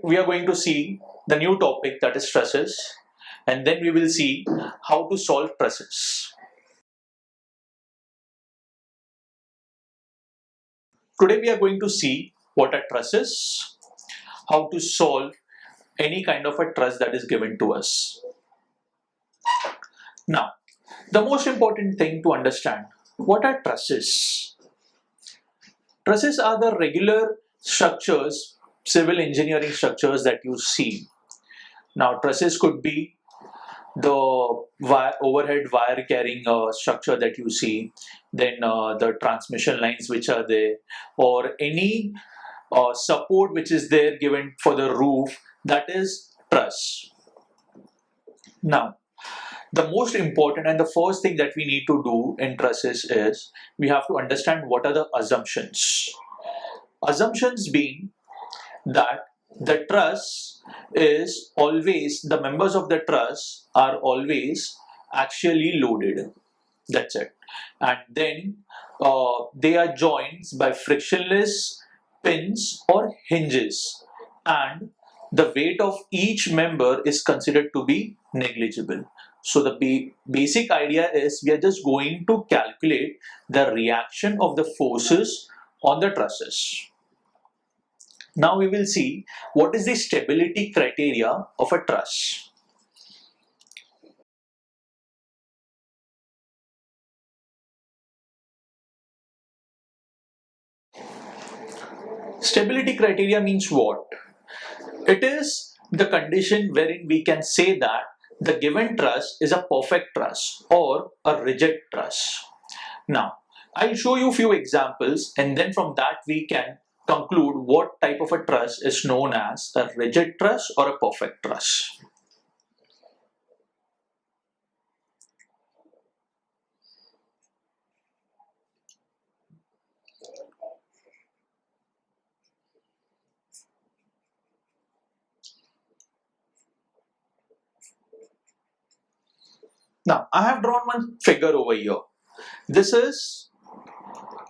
we are going to see the new topic, that is trusses, and then we will see how to solve trusses. Today we are going to see what are trusses, how to solve any kind of a truss that is given to us. Now, the most important thing to understand, what are trusses? Trusses are the regular structures, civil engineering structures that you see. Now, trusses could be the overhead wire carrying structure that you see, then the transmission lines which are there, or any support which is there given for the roof, that is truss. Now, the most important and the first thing that we need to do in trusses is we have to understand what are the assumptions. Assumptions being that the truss is always, the members of the truss are always actually loaded. That's it. And then they are joined by frictionless pins or hinges, and the weight of each member is considered to be negligible. So the basic idea is we are just going to calculate the reaction of the forces on the trusses. Now we will see what is the stability criteria of a truss. Stability criteria means what? It is the condition wherein we can say that the given truss is a perfect truss or a rigid truss. Now, I'll show you a few examples, and then from that we can conclude what type of a truss is known as a rigid truss or a perfect truss. Now, I have drawn one figure over here. This is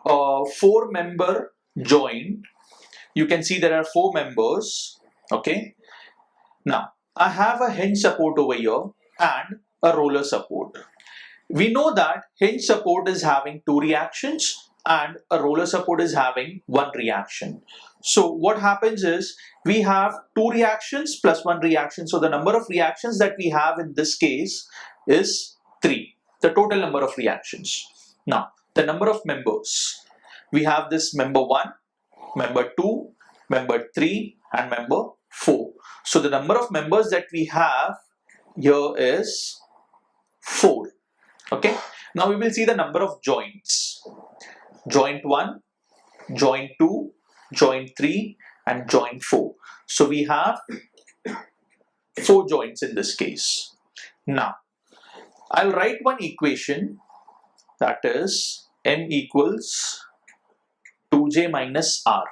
a 4-member joint. You can see there are 4 members. Okay. Now, I have a hinge support over here and a roller support. We know that hinge support is having 2 reactions and a roller support is having 1 reaction. So what happens is we have 2 reactions plus 1 reaction. So the number of reactions that we have in this case is 3, the total number of reactions. Now, the number of members. We have this member 1, member 2, member 3 and member 4. So the number of members that we have here is 4. Okay. Now we will see the number of joints. Joint 1, joint 2, joint 3 and joint 4. So we have 4 joints in this case. Now, I'll write one equation, that is M equals 2J minus R.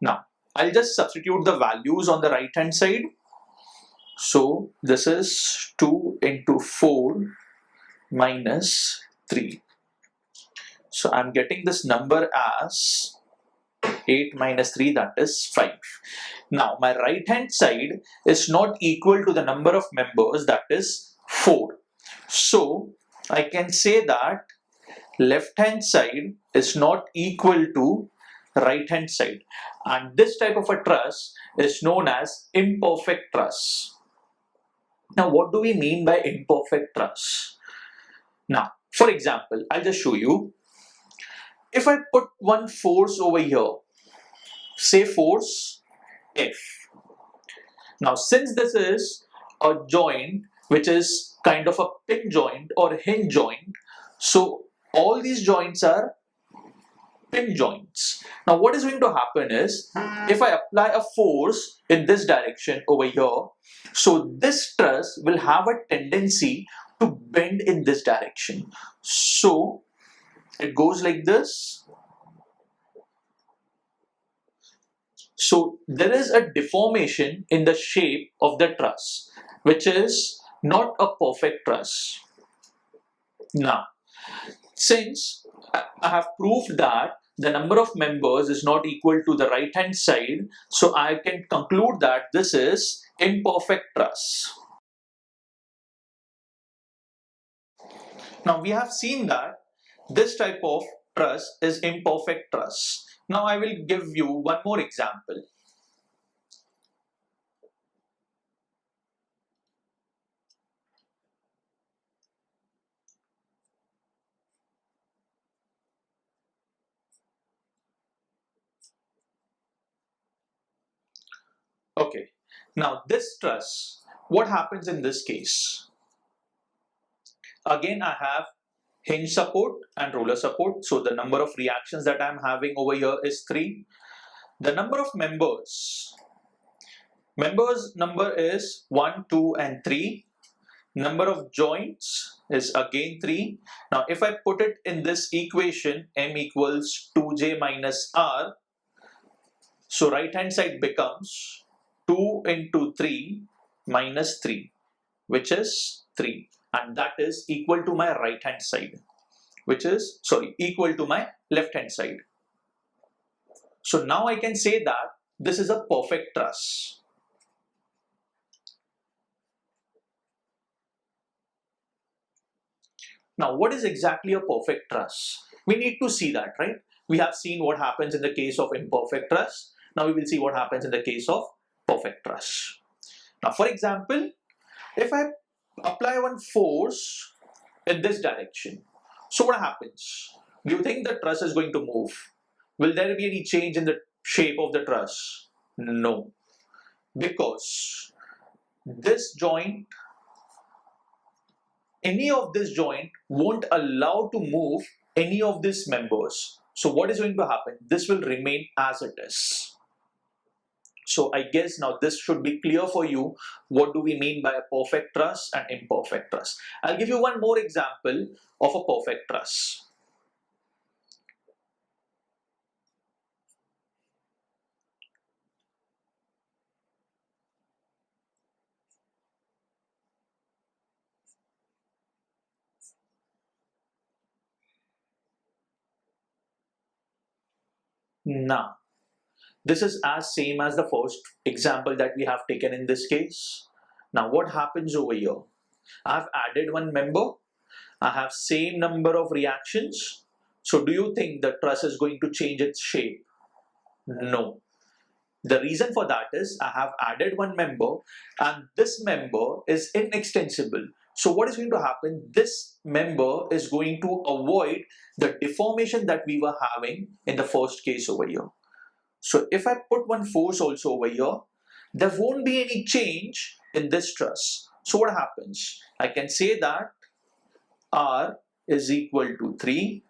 Now, I'll just substitute the values on the right hand side. So this is 2 into 4 minus 3. So I'm getting this number as 8 minus 3, that is 5. Now my right hand side is not equal to the number of members, that is 4. So I can say that left hand side is not equal to right hand side, and this type of a truss is known as imperfect truss. Now what do we mean by imperfect truss? Now for example, I'll just show you. If I put one force over here, say force F. Now since this is a joint which is kind of a pin joint or hinge joint, so all these joints are pin joints. Now what is going to happen is, if I apply a force in this direction over here, so this truss will have a tendency to bend in this direction. So it goes like this. So there is a deformation in the shape of the truss, which is not a perfect truss. Now, since I have proved that the number of members is not equal to the right hand side, so I can conclude that this is imperfect truss. Now we have seen that this type of truss is imperfect truss. Now I will give you one more example. Okay, now this truss, what happens in this case? Again, I have hinge support and roller support. So the number of reactions that I'm having over here is 3. The number of members number is 1, 2 and 3. Number of joints is again 3. Now if I put it in this equation, m equals 2j minus r, so right hand side becomes 2 into 3 minus 3, which is 3, and that is equal to my right hand side, which is, sorry, equal to my left hand side. So now I can say that this is a perfect truss. Now what is exactly a perfect truss? We need to see that, right? We have seen what happens in the case of imperfect truss. Now we will see what happens in the case of perfect truss. Now for example, if I apply one force in this direction, so what happens? Do you think the truss is going to move? Will there be any change in the shape of the truss? No, because this joint, any of this joint won't allow to move any of these members. So what is going to happen? This will remain as it is. So I guess now this should be clear for you. What do we mean by a perfect truss and imperfect truss? I'll give you one more example of a perfect truss. Now, this is as same as the first example that we have taken in this case. Now, what happens over here? I've added one member. I have same number of reactions. So do you think the truss is going to change its shape? No. The reason for that is I have added one member and this member is inextensible. So what is going to happen? This member is going to avoid the deformation that we were having in the first case over here. So if I put one force also over here, there won't be any change in this truss. So what happens? I can say that R is equal to 3,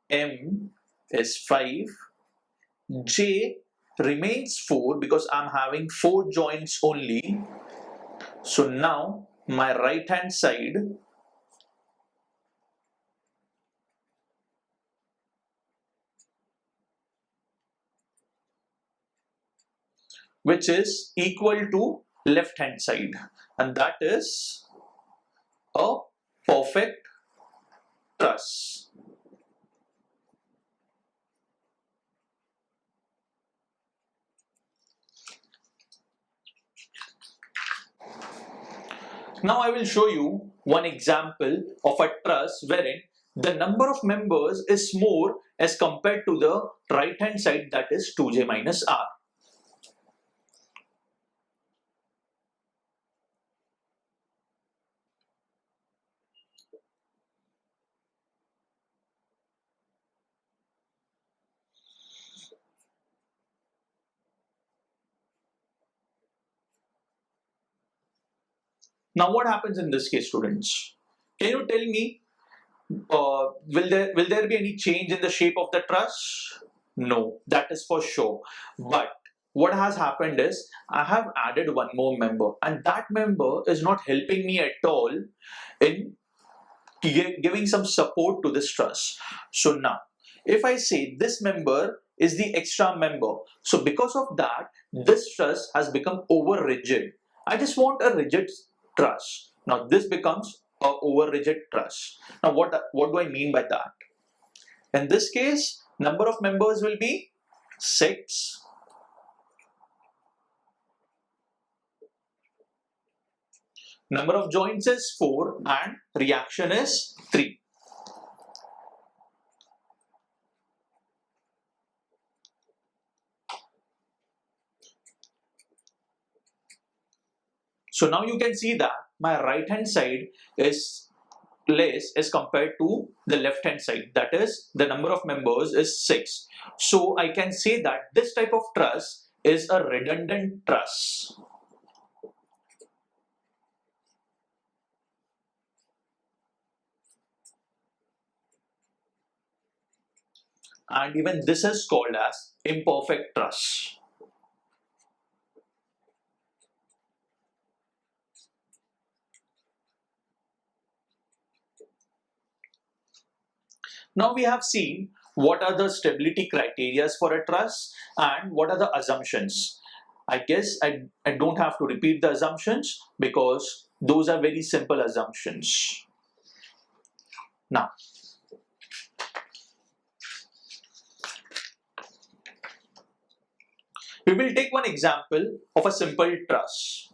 M is 5, J remains 4 because I'm having 4 joints only. So now my right hand side which is equal to left hand side, and that is a perfect truss. Now I will show you one example of a truss wherein the number of members is more as compared to the right hand side, that is 2j minus r. Now what happens in this case, students? Can you tell me, will there be any change in the shape of the truss? No, that is for sure. But what has happened is I have added one more member, and that member is not helping me at all in giving some support to this truss. So now, if I say this member is the extra member, so because of that, this truss has become over rigid. I just want a rigid truss. Now this becomes a over rigid truss. Now what do I mean by that? In this case, Number of members will be 6. Number of joints is 4 and reaction is 3. So now you can see that my right hand side is less as compared to the left hand side. That is, the number of members is 6. So I can say that this type of truss is a redundant truss. And even this is called as imperfect truss. Now we have seen what are the stability criteria for a truss and what are the assumptions. I guess I don't have to repeat the assumptions because those are very simple assumptions. Now, we will take one example of a simple truss.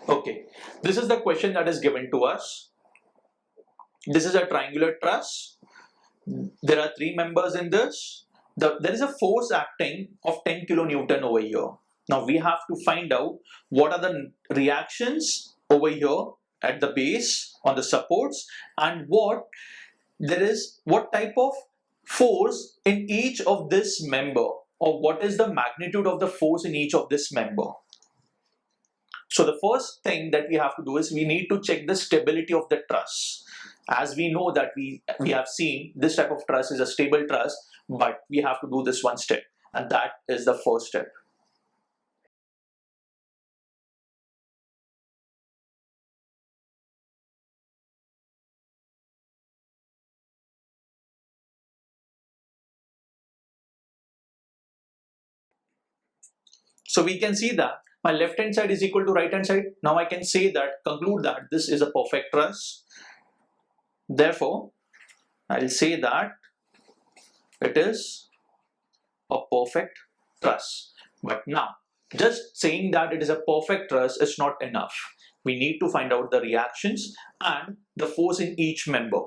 Okay, this is the question that is given to us. This is a triangular truss. There are 3 members in this. There is a force acting of 10 kilonewton over here. Now we have to find out what are the reactions over here at the base on the supports and what type of force in each of this member, or what is the magnitude of the force in each of this member. So the first thing that we have to do is we need to check the stability of the truss. As we know that we have seen this type of truss is a stable truss, but we have to do this one step, and that is the first step. So we can see that my left hand side is equal to right hand side. Now I can say that, conclude that this is a perfect truss. Therefore, I'll say that it is a perfect truss. But now, just saying that it is a perfect truss is not enough. We need to find out the reactions and the force in each member.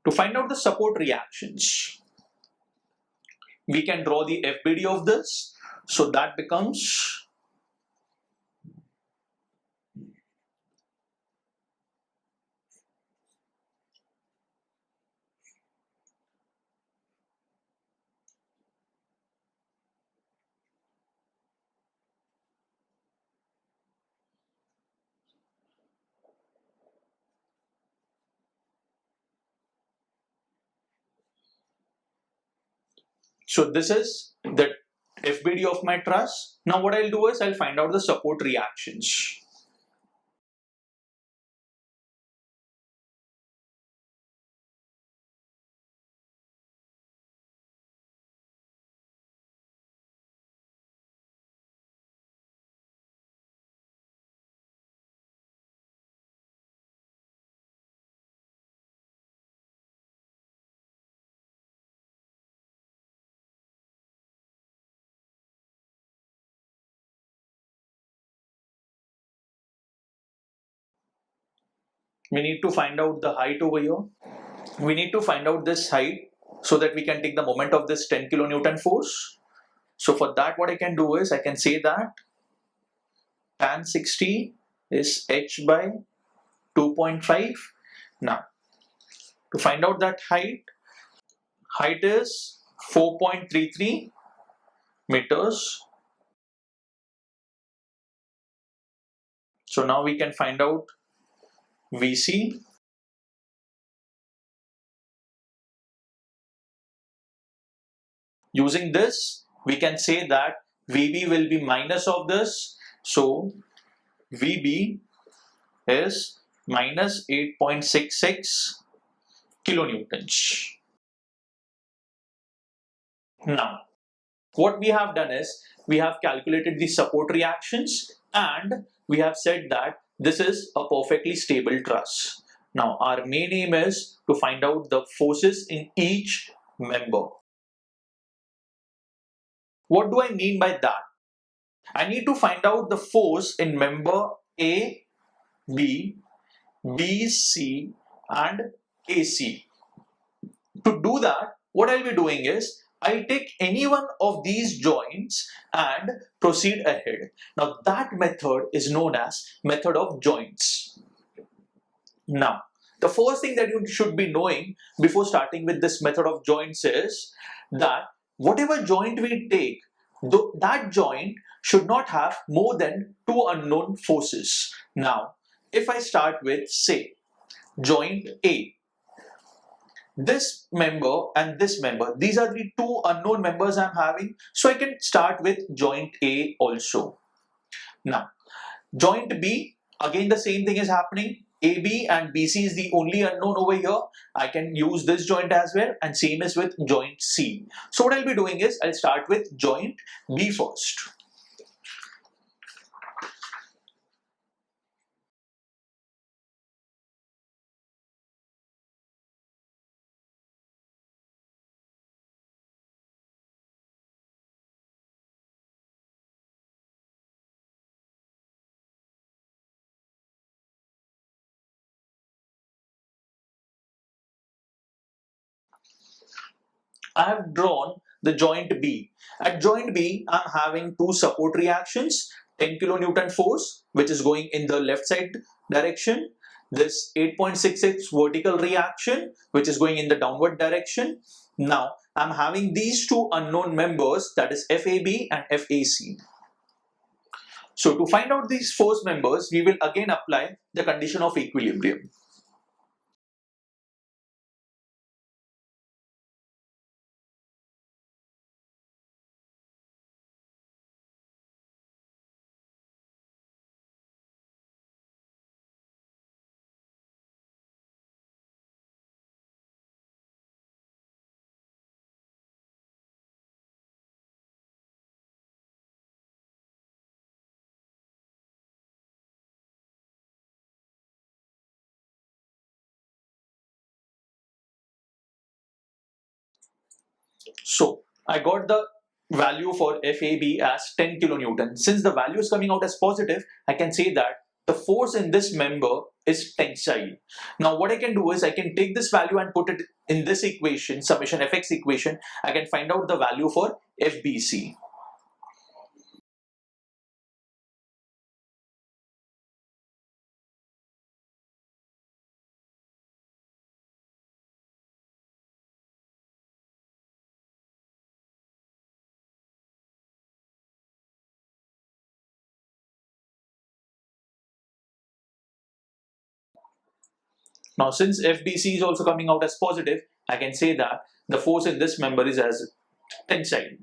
To find out the support reactions, we can draw the FBD of this. So that becomes so this is the FBD of my truss. Now what I'll do is I'll find out the support reactions. We need to find out the height over here. We need to find out this height so that we can take the moment of this 10 kilonewton force. So for that, what I can do is I can say that tan 60 is h by 2.5. Now, to find out that height is 4.33 meters. So now we can find out VC. Using this, we can say that VB will be minus of this. So VB is minus 8.66 kilonewtons. Now, what we have done is we have calculated the support reactions and we have said that this is a perfectly stable truss. Now, our main aim is to find out the forces in each member. What do I mean by that? I need to find out the force in member A, B, BC and AC. To do that, what I'll be doing is I'll take any one of these joints and proceed ahead. Now that method is known as method of joints. Now, the first thing that you should be knowing before starting with this method of joints is that whatever joint we take, that joint should not have more than two unknown forces. Now, if I start with, say, joint A, this member and this member, these are the two unknown members I'm having, so I can start with joint A also. Now, joint B, again the same thing is happening. AB and BC is the only unknown over here. I can use this joint as well, and same is with joint C. So what I'll be doing is I'll start with joint B first. I have drawn the joint B. At joint B, I'm having two support reactions, 10 kilonewton force, which is going in the left side direction, this 8.66 vertical reaction, which is going in the downward direction. Now, I'm having these two unknown members, that is FAB and FAC. So, to find out these force members, we will again apply the condition of equilibrium. So I got the value for FAB as 10 kilonewton. Since the value is coming out as positive, I can say that the force in this member is tensile. Now what I can do is I can take this value and put it in this equation, summation Fx equation. I can find out the value for FBC. Now since FBC is also coming out as positive, I can say that the force in this member is as tensile.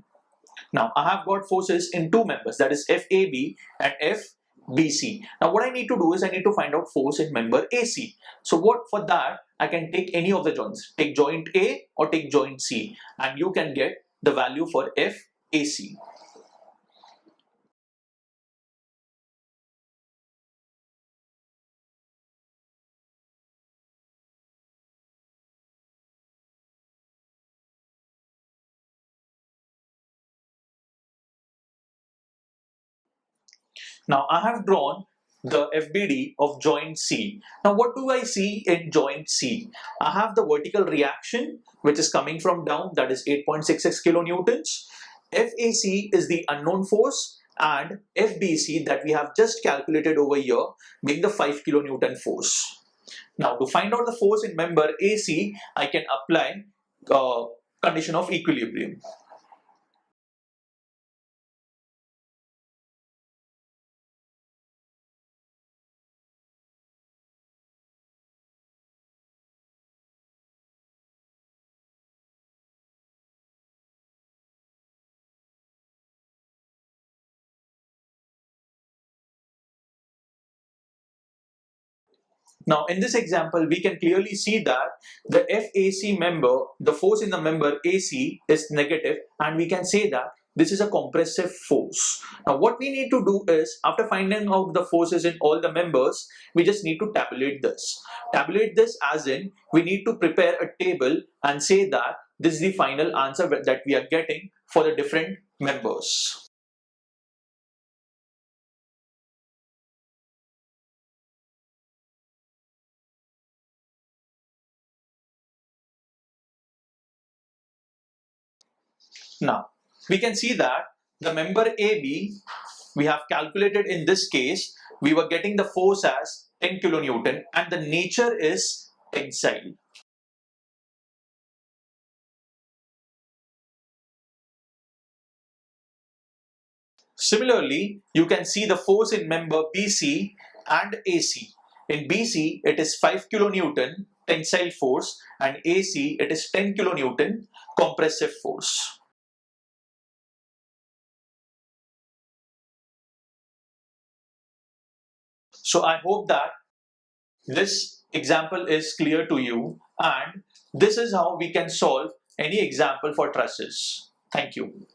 Now I have got forces in two members, that is FAB and FBC. Now what I need to do is I need to find out force in member AC. So what for that I can take any of the joints, take joint A or take joint C, and you can get the value for FAC. Now I have drawn the FBD of joint C. Now what do I see in joint C? I have the vertical reaction which is coming from down, that is 8.66 kilonewtons. FAC is the unknown force and FBC that we have just calculated over here being the 5 kilonewton force. Now to find out the force in member AC, I can apply condition of equilibrium. Now, in this example, we can clearly see that the FAC member, the force in the member AC is negative, and we can say that this is a compressive force. Now, what we need to do is, after finding out the forces in all the members, we just need to tabulate this. Tabulate this as in, we need to prepare a table and say that this is the final answer that we are getting for the different members. Now, we can see that the member AB, we have calculated in this case, we were getting the force as 10 kilonewton and the nature is tensile. Similarly, you can see the force in member BC and AC. In BC, it is 5 kilonewton tensile force, and AC, it is 10 kilonewton compressive force. So I hope that this example is clear to you, and this is how we can solve any example for trusses. Thank you.